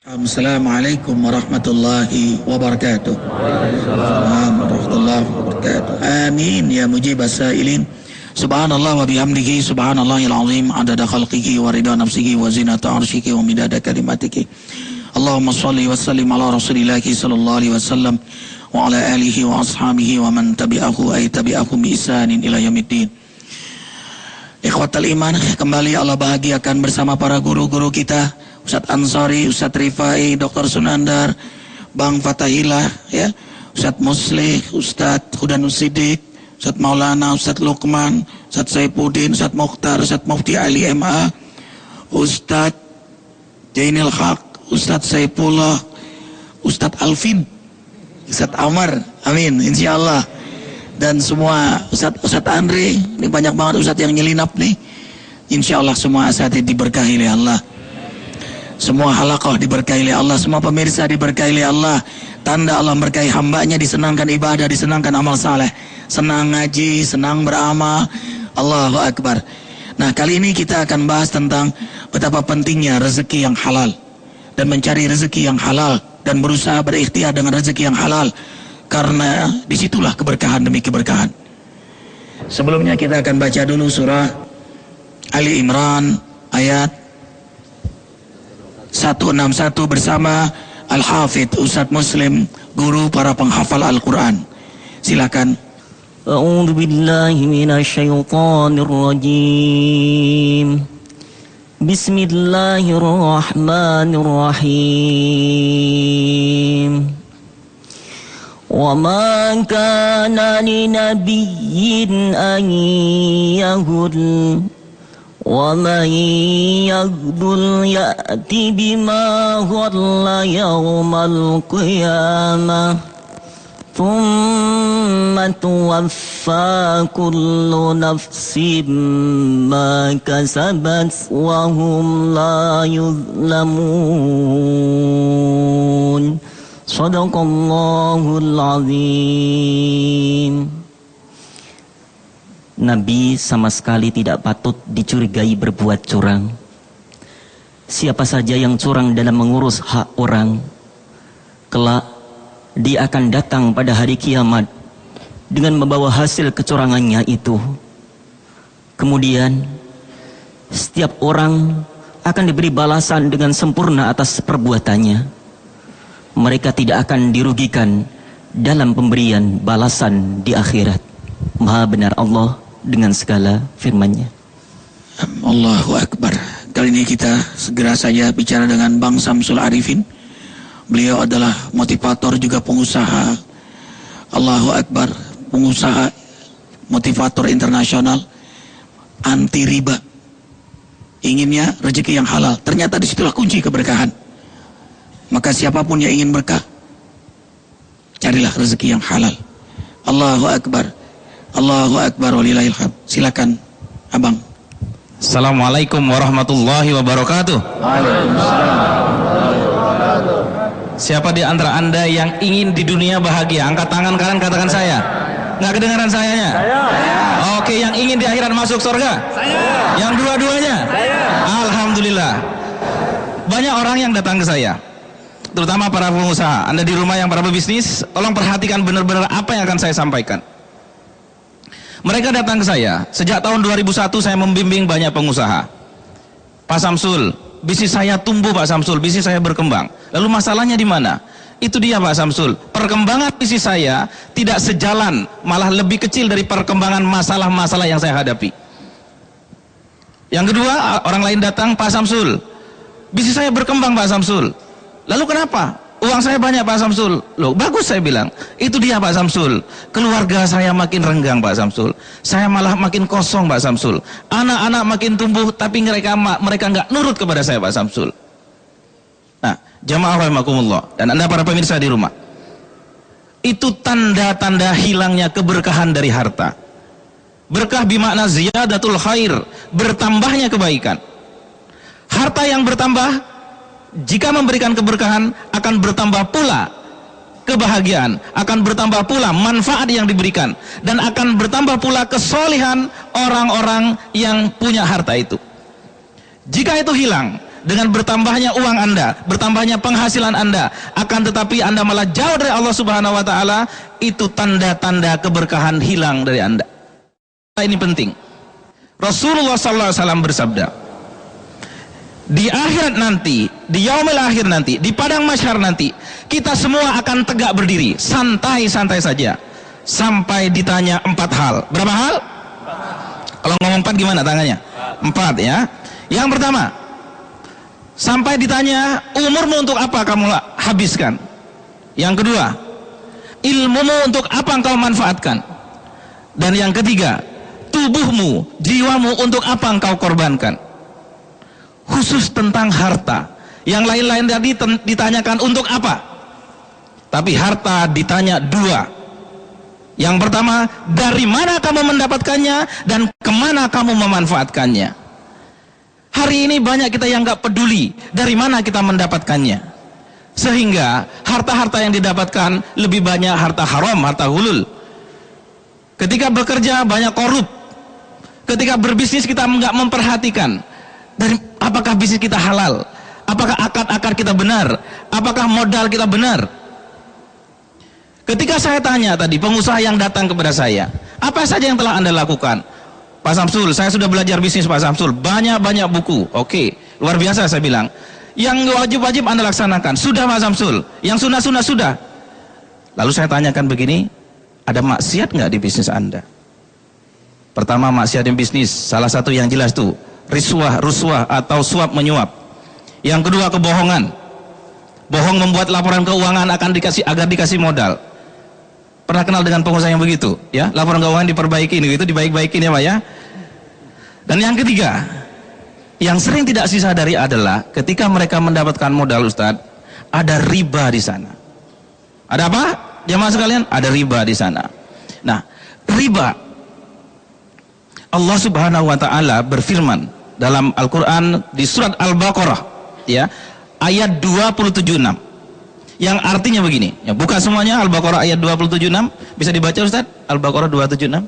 Assalamualaikum warahmatullahi wabarakatuh. Assalamualaikum warahmatullahi wabarakatuh. Amin ya mujibas sailin. Subhanallah wa bihamdihi subhanallahil azim adada khalqihi wa ridha nafsihi wa zinata arsyihi wa midada kalimatihi. Allahumma shalli wa sallim ala rasulillahi sallallahu alaihi wasallam wa ala alihi wa ashabihi wa man tabi'ahu ay tabi'ahum bi ihsanin ila yaumiddin. Ikhwatal iman, kembali Allah bahagiakan bersama para guru-guru kita, Ustadz Ansari, Ustadz Rifai, Dr. Sunandar, Bang Fatahillah, ya, Ustadz Muslih, Ustadz Hudanus Siddiq, Ustadz Maulana, Ustadz Luqman, Ustadz Saifuddin, Ustadz Mokhtar, Ustadz Mufti Ali MA, Ustadz Jainil Haq, Ustadz Saifullah, Ustadz Alvin, Ustadz Amar, amin, insyaallah. Dan semua Ustadz Andre, ini banyak banget Ustadz yang nyelinap nih. Insyaallah semua asatidz diberkahi oleh Allah. Semua halaqah diberkahi oleh Allah, semua pemirsa diberkahi oleh Allah. Tanda Allah berkahi hambanya, disenangkan ibadah, disenangkan amal saleh, senang ngaji, senang beramal. Allahu Akbar. Nah, kali ini kita akan bahas tentang betapa pentingnya rezeki yang halal dan mencari rezeki yang halal dan berusaha berikhtiar dengan rezeki yang halal, karena disitulah keberkahan demi keberkahan. Sebelumnya kita akan baca dulu surah Ali Imran ayat 161 bersama Al-Hafidz Ustadz Muslim, guru para penghafal Al-Quran. Silakan. A'udzu billahi minasyaitonir rajim. Bismillahirrahmanirrahim. وَمَا كَانَ لِنَبِيٍّ أَن يَغُلَّ وَمَن يَغْدُلْ يَأْتِ بِمَا غَلَّ يَوْمَ الْقِيَامَةِ ثُمَّ تُوَفَّى كُلُّ نَفْسٍ مَا كَسَبَتْ وَهُمْ لَا يُظْلَمُونَ. Shadaqallahul azim. Nabi sama sekali tidak patut dicurigai berbuat curang. Siapa saja yang curang dalam mengurus hak orang, kelak dia akan datang pada hari kiamat dengan membawa hasil kecurangannya itu. Kemudian setiap orang akan diberi balasan dengan sempurna atas perbuatannya. Mereka tidak akan dirugikan dalam pemberian balasan di akhirat. Maha benar Allah dengan segala firman-Nya. Allahu Akbar. Kali ini kita segera saja bicara dengan Bang Samsul Arifin. Beliau adalah motivator juga pengusaha. Allahu Akbar. Pengusaha motivator internasional, anti riba. Inginnya rezeki yang halal. Ternyata disitulah kunci keberkahan. Maka siapapun yang ingin berkah, carilah rezeki yang halal. Allahu Akbar. Allahu Akbar walillahil hamd. Silakan Abang. Assalamualaikum warahmatullahi wabarakatuh. Siapa di antara Anda yang ingin di dunia bahagia? Angkat tangan kanan, katakan saya. Nggak kedengaran sayanya? Saya. Oke, yang ingin di akhirat masuk surga? Saya. Yang dua-duanya? Saya. Alhamdulillah. Banyak orang yang datang ke saya, terutama para pengusaha. Anda di rumah yang para pebisnis, tolong perhatikan benar-benar apa yang akan saya sampaikan. Mereka datang ke saya, sejak tahun 2001 saya membimbing banyak pengusaha. Pak Samsul, bisnis saya tumbuh Pak Samsul, bisnis saya berkembang. Lalu masalahnya di mana? Itu dia Pak Samsul, perkembangan bisnis saya tidak sejalan, malah lebih kecil dari perkembangan masalah-masalah yang saya hadapi. Yang kedua, orang lain datang, Pak Samsul, bisnis saya berkembang Pak Samsul. Lalu kenapa? Uang saya banyak Pak Samsul. Loh, bagus saya bilang. Itu dia Pak Samsul. Keluarga saya makin renggang Pak Samsul. Saya malah makin kosong Pak Samsul. Anak-anak makin tumbuh, tapi mereka nggak nurut kepada saya Pak Samsul. Nah, jamaah rahimakumullah dan Anda para pemirsa di rumah, itu tanda-tanda hilangnya keberkahan dari harta. Berkah bimakna ziyadatul khair, bertambahnya kebaikan. Harta yang bertambah, jika memberikan keberkahan, akan bertambah pula kebahagiaan, akan bertambah pula manfaat yang diberikan, dan akan bertambah pula kesolehan orang-orang yang punya harta itu. Jika itu hilang, dengan bertambahnya uang Anda, bertambahnya penghasilan Anda, akan tetapi Anda malah jauh dari Allah Subhanahu wa taala, itu tanda-tanda keberkahan hilang dari Anda. Ini penting. Rasulullah sallallahu alaihi wasallam bersabda, di akhirat nanti, di yaumil akhir nanti, di padang mahsyar nanti, kita semua akan tegak berdiri, santai-santai saja, sampai ditanya 4 hal. Berapa hal? Kalau ngomong 4 gimana tangannya? 4 ya. Yang pertama, sampai ditanya, umurmu untuk apa kamu habiskan? Yang kedua, ilmumu untuk apa engkau manfaatkan? Dan yang ketiga, tubuhmu, jiwamu untuk apa engkau korbankan? Khusus tentang harta. Yang lain-lain tadi ditanyakan untuk apa? Tapi harta ditanya 2. Yang pertama, dari mana kamu mendapatkannya dan kemana kamu memanfaatkannya? Hari ini banyak kita yang nggak peduli dari mana kita mendapatkannya, sehingga harta-harta yang didapatkan lebih banyak harta haram, harta hulul. Ketika bekerja banyak korup, ketika berbisnis kita nggak memperhatikan dari apakah bisnis kita halal, apakah akad-akad kita benar, apakah modal kita benar. Ketika saya tanya tadi pengusaha yang datang kepada saya, apa saja yang telah Anda lakukan? Pak Samsul, saya sudah belajar bisnis Pak Samsul, banyak-banyak buku. Oke, luar biasa saya bilang. Yang wajib-wajib Anda laksanakan, sudah Pak Samsul. Yang sunnah-sunnah sudah. Lalu saya tanyakan begini, ada maksiat nggak di bisnis Anda? Pertama, maksiat di bisnis, salah satu yang jelas tuh, riswah atau suap menyuap. Yang kedua, kebohongan. Bohong membuat laporan keuangan agar dikasih modal. Pernah kenal dengan pengusaha yang begitu, ya? Laporan keuangan diperbaikin, gitu, dibaik-baikin ya Pak ya. Dan yang ketiga, yang sering tidak disadari adalah ketika mereka mendapatkan modal Ustadz, ada riba di sana. Ada apa? Jamaah sekalian, ada riba di sana. Nah, riba, Allah Subhanahu wa taala berfirman dalam Al-Qur'an di surat Al-Baqarah, ya, ayat 276. Yang artinya begini, ya, buka semuanya Al-Baqarah ayat 276, bisa dibaca Ustaz? Al-Baqarah 276.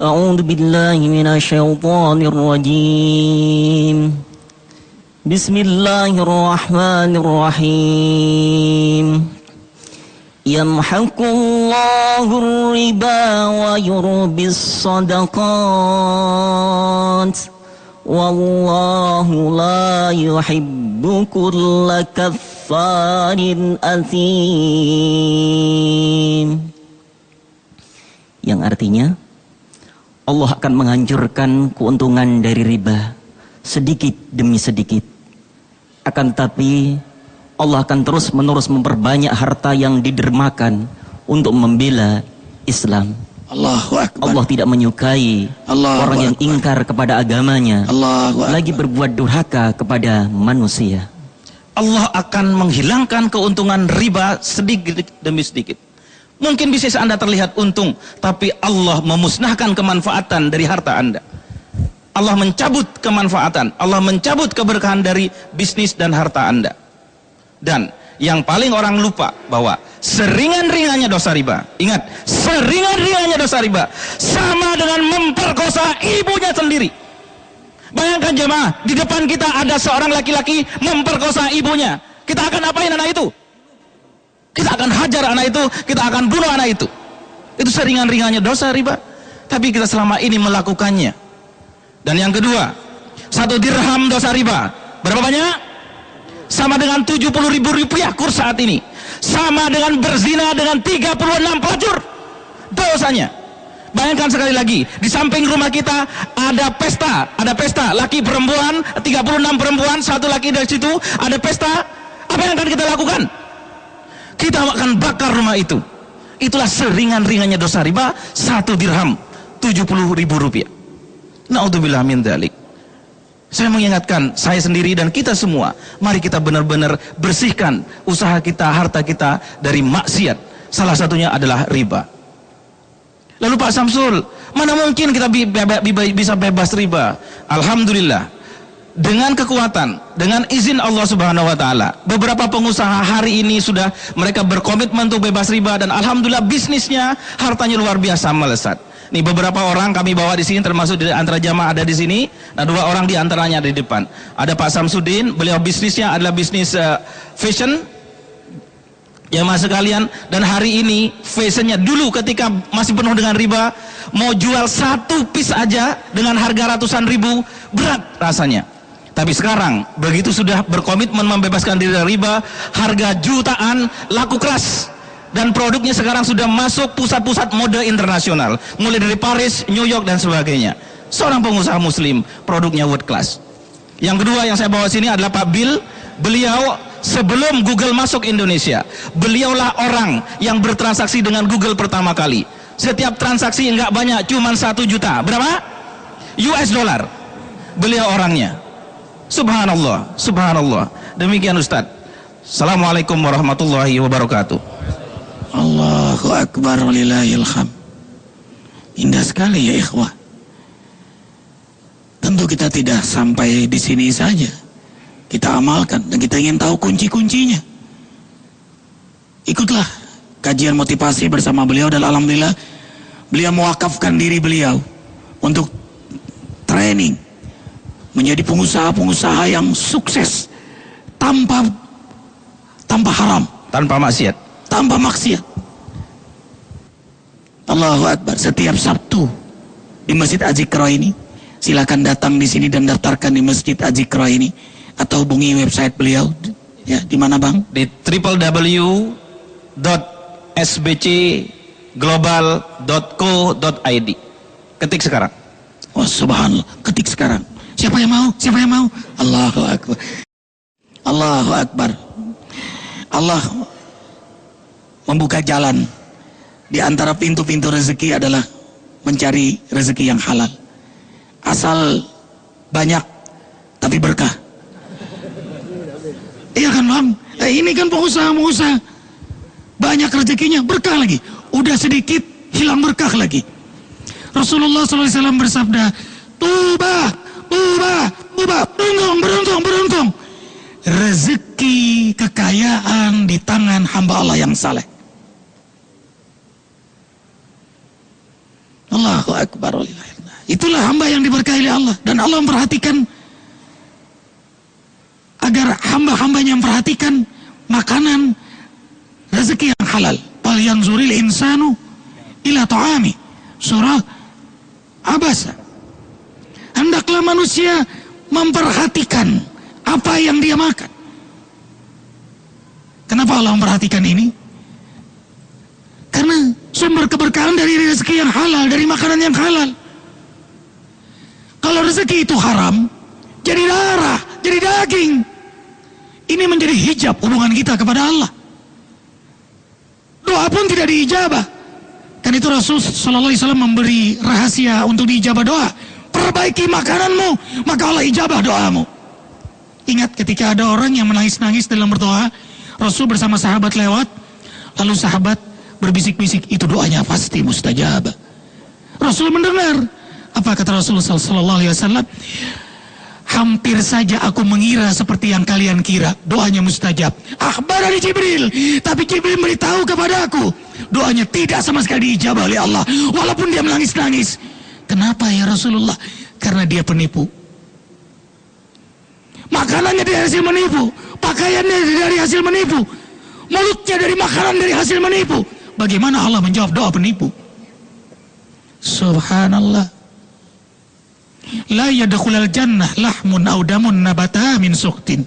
A'udzu billahi minasyaitonir rajim. Bismillahirrahmanirrahim. Yamhaqullahu riba wa yurbis shadaqat. Wallahu la yuhibbu kulla kaffarin athim. Yang artinya, Allah akan menghancurkan keuntungan dari riba sedikit demi sedikit. Akan tetapi Allah akan terus menerus memperbanyak harta yang didermakan untuk membela Islam. Allahu Akbar. Allah tidak menyukai orang yang ingkar kepada agamanya, lagi berbuat durhaka kepada manusia. Allah akan menghilangkan keuntungan riba sedikit demi sedikit. Mungkin bisnis Anda terlihat untung, tapi Allah memusnahkan kemanfaatan dari harta Anda. Allah mencabut kemanfaatan, Allah mencabut keberkahan dari bisnis dan harta Anda. Dan yang paling orang lupa bahwa seringan-ringannya dosa riba, ingat, seringan-ringannya dosa riba sama dengan memperkosa ibunya sendiri. Bayangkan jemaah, di depan kita ada seorang laki-laki memperkosa ibunya. Kita akan apain anak itu? Kita akan hajar anak itu, kita akan bunuh anak itu. Itu seringan-ringannya dosa riba, tapi kita selama ini melakukannya. Dan yang kedua, 1 dirham dosa riba, berapa banyak? Sama dengan 70.000 rupiah kurs saat ini. Sama dengan berzina dengan 36 pelacur dosanya. Bayangkan sekali lagi, di samping rumah kita ada pesta, laki perempuan, 36 perempuan, 1 laki dari situ, ada pesta. Apa yang akan kita lakukan? Kita akan bakar rumah itu. Itulah seringan-ringannya dosa riba, 1 dirham, 70.000 rupiah. Na'udzubillah min dzalik. Saya mengingatkan saya sendiri dan kita semua, mari kita benar-benar bersihkan usaha kita, harta kita dari maksiat. Salah satunya adalah riba. Lalu Pak Samsul, mana mungkin kita bisa bebas riba? Alhamdulillah, dengan kekuatan, dengan izin Allah Subhanahu wa taala, beberapa pengusaha hari ini sudah mereka berkomitmen untuk bebas riba dan alhamdulillah bisnisnya, hartanya luar biasa melesat. Nih beberapa orang kami bawa di sini, termasuk di antara jamaah ada di sini. Nah, 2 orang di antaranya ada di depan. Ada Pak Samsudin, beliau bisnisnya adalah bisnis fashion. Jamaah sekalian, dan hari ini fashionnya dulu ketika masih penuh dengan riba, mau jual 1 piece aja dengan harga ratusan ribu, berat rasanya. Tapi sekarang begitu sudah berkomitmen membebaskan diri dari riba, harga jutaan, laku keras. Dan produknya sekarang sudah masuk pusat-pusat mode internasional, mulai dari Paris, New York dan sebagainya. Seorang pengusaha muslim, produknya world class. Yang kedua yang saya bawa sini adalah Pak Bill. Beliau sebelum Google masuk Indonesia, beliaulah orang yang bertransaksi dengan Google pertama kali. Setiap transaksi enggak banyak, cuma 1 juta. Berapa? US dollar. Beliau orangnya. Subhanallah, subhanallah. Demikian Ustadz. Assalamualaikum warahmatullahi wabarakatuh. Allahu Akbar walillahil hamd. Indah sekali ya ikhwah. Tentu kita tidak sampai di sini saja. Kita amalkan dan kita ingin tahu kunci-kuncinya. Ikutlah kajian motivasi bersama beliau dan alhamdulillah beliau mewakafkan diri beliau untuk training menjadi pengusaha-pengusaha yang sukses tanpa haram, Tanpa maksiat. tanpa maksiat. Allahu Akbar. Setiap Sabtu di Masjid Azikra ini, silakan datang di sini dan daftarkan di Masjid Azikra ini atau hubungi website beliau. Ya, di mana Bang? Di www.sbcglobal.co.id. Ketik sekarang. Oh subhanallah, ketik sekarang. Siapa yang mau? Siapa yang mau? Allahu Akbar. Allahu Akbar. Allah membuka jalan. Di antara pintu-pintu rezeki adalah mencari rezeki yang halal. Asal banyak tapi berkah. Iya kan Bang? Ini kan pengusaha-pengusaha. Banyak rezekinya, berkah lagi. Udah sedikit, hilang berkah lagi. Rasulullah SAW bersabda, Tuba, tuba, tuba, beruntung, beruntung, beruntung. Rezeki kekayaan di tangan hamba Allah yang saleh. Allahu Akbar. Itulah hamba yang diberkahi oleh Allah. Dan Allah memperhatikan agar hamba-hambanya memperhatikan makanan rezeki yang halal. Fal yanzuril insanu ila ta'ami. Surah Abasa. Hendaklah manusia memperhatikan apa yang dia makan. Kenapa Allah memperhatikan ini? Karena sumber keberkahan dari rezeki yang halal, dari makanan yang halal. Kalau rezeki itu haram, jadi darah, jadi daging. Ini menjadi hijab hubungan kita kepada Allah. Doa pun tidak diijabah. Kan itu Rasul sallallahu alaihi wasallam memberi rahasia untuk diijabah doa. Perbaiki makananmu, maka Allah ijabah doamu. Ingat ketika ada orang yang menangis-nangis dalam berdoa, Rasul bersama sahabat lewat, lalu sahabat berbisik-bisik, itu doanya pasti mustajab. Rasul mendengar. Apa kata Rasul sallallahu alaihi wasallam? Hampir saja aku mengira seperti yang kalian kira, doanya mustajab. Akhbarani Jibril, tapi Jibril beritahu kepadaku, doanya tidak sama sekali diijabah oleh Allah, walaupun dia menangis-nangis. Kenapa ya Rasulullah? Karena dia penipu. Makanannya dari hasil menipu, pakaiannya dari hasil menipu, mulutnya dari makanan dari hasil menipu. Bagaimana Allah menjawab doa penipu? Subhanallah. La yadkhulul jannah lahmun aw damun nabata min sukhtin.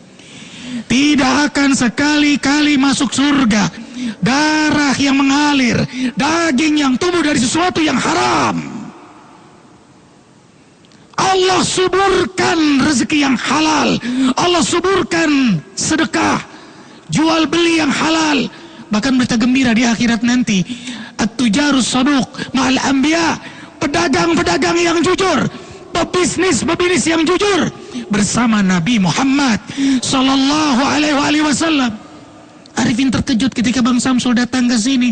Tidak akan sekali-kali masuk surga darah yang mengalir, daging yang tumbuh dari sesuatu yang haram. Allah suburkan rezeki yang halal, Allah suburkan sedekah, jual beli yang halal. Bahkan berita gembira di akhirat nanti, at-tujarus saduq ma'al anbiya, pedagang-pedagang yang jujur, pebisnis yang jujur bersama Nabi Muhammad sallallahu alaihi wasallam. Arifin terkejut ketika Bang Samsul datang ke sini.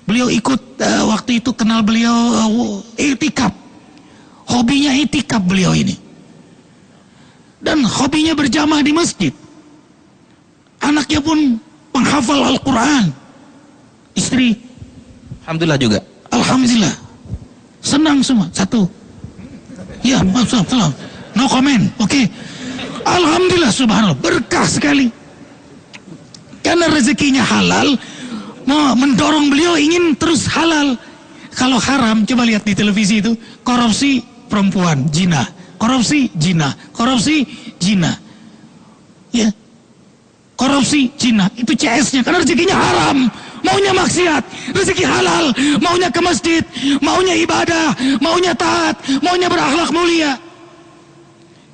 Beliau ikut waktu itu kenal beliau itikaf. Hobinya itikaf beliau ini. Dan hobinya berjamaah di masjid. Anaknya pun penghafal Al-Quran. Istri Alhamdulillah juga. Alhamdulillah. senang semua. Satu. Ya, maaf, no comment. Oke. Alhamdulillah, subhanallah, berkah sekali. Karena rezekinya halal, mendorong beliau ingin terus halal. Kalau haram, coba lihat di televisi itu, korupsi perempuan, zina, korupsi zina, korupsi zina. Ya. Korupsi zina, itu CS-nya karena rezekinya haram. Maunya maksiat, rezeki halal, maunya ke masjid, maunya ibadah, maunya taat, maunya berakhlak mulia.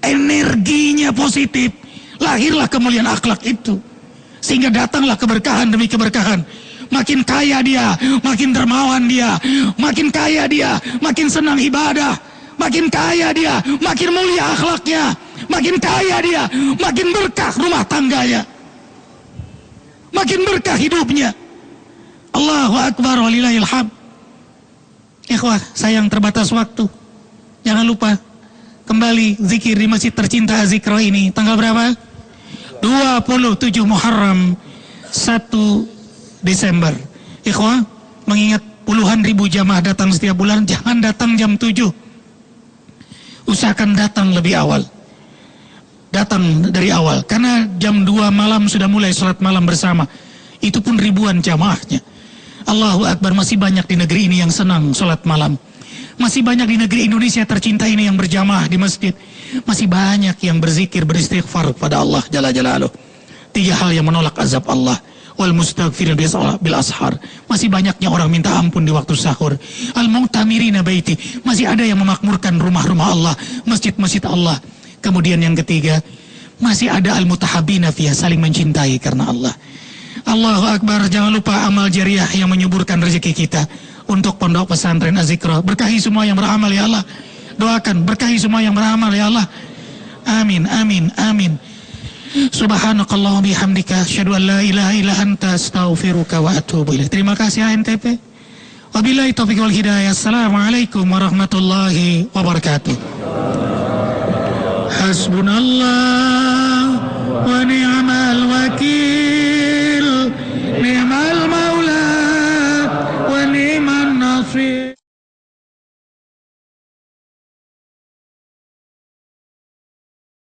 Energinya positif, lahirlah kemuliaan akhlak itu. Sehingga datanglah keberkahan demi keberkahan. Makin kaya dia, makin dermawan dia, makin kaya dia, makin senang ibadah, makin kaya dia, makin mulia akhlaknya, makin kaya dia, makin berkah rumah tangganya, makin berkah hidupnya. Allahu Akbar walillahil hamd. Ikhwah, sayang terbatas waktu. Jangan lupa kembali zikir di masjid tercinta Az-Zikra ini. Tanggal berapa? 27 Muharram, 1 Desember. Ikhwah, mengingat puluhan ribu jamaah datang setiap bulan, jangan datang jam 7. Usahakan datang lebih awal. Datang dari awal, karena jam 2 malam sudah mulai sholat malam bersama. Itu pun ribuan jamaahnya. Allahu Akbar, masih banyak di negeri ini yang senang sholat malam. Masih banyak di negeri Indonesia tercinta ini yang berjamaah di masjid. Masih banyak yang berzikir, beristighfar kepada Allah Jalla Jalaluh. 3 hal yang menolak azab Allah. Wal mustaghfirin bil ashar. Masih banyaknya orang minta ampun di waktu sahur. Al mu'tamirina baiti. Masih ada yang memakmurkan rumah-rumah Allah, masjid-masjid Allah. Kemudian yang ketiga, masih ada al mutahabina fiyah, saling mencintai karena Allah. Allahu Akbar, jangan lupa amal jariah yang menyuburkan rezeki kita untuk pondok pesantren Az-Zikra. Berkahi semua yang beramal ya Allah. Doakan berkahi semua yang beramal ya Allah. Amin, amin, amin. Subhanakallahumma bihamdika asyhadu an la ilaha illa anta astaghfiruka wa atubu ilaik. Terima kasih ANTP. Wabillahi taufiq wal hidayah. Assalamualaikum warahmatullahi wabarakatuh. Hasbunallah wa ni'mal wakil. Ni'mal maula wa ni'man nasir.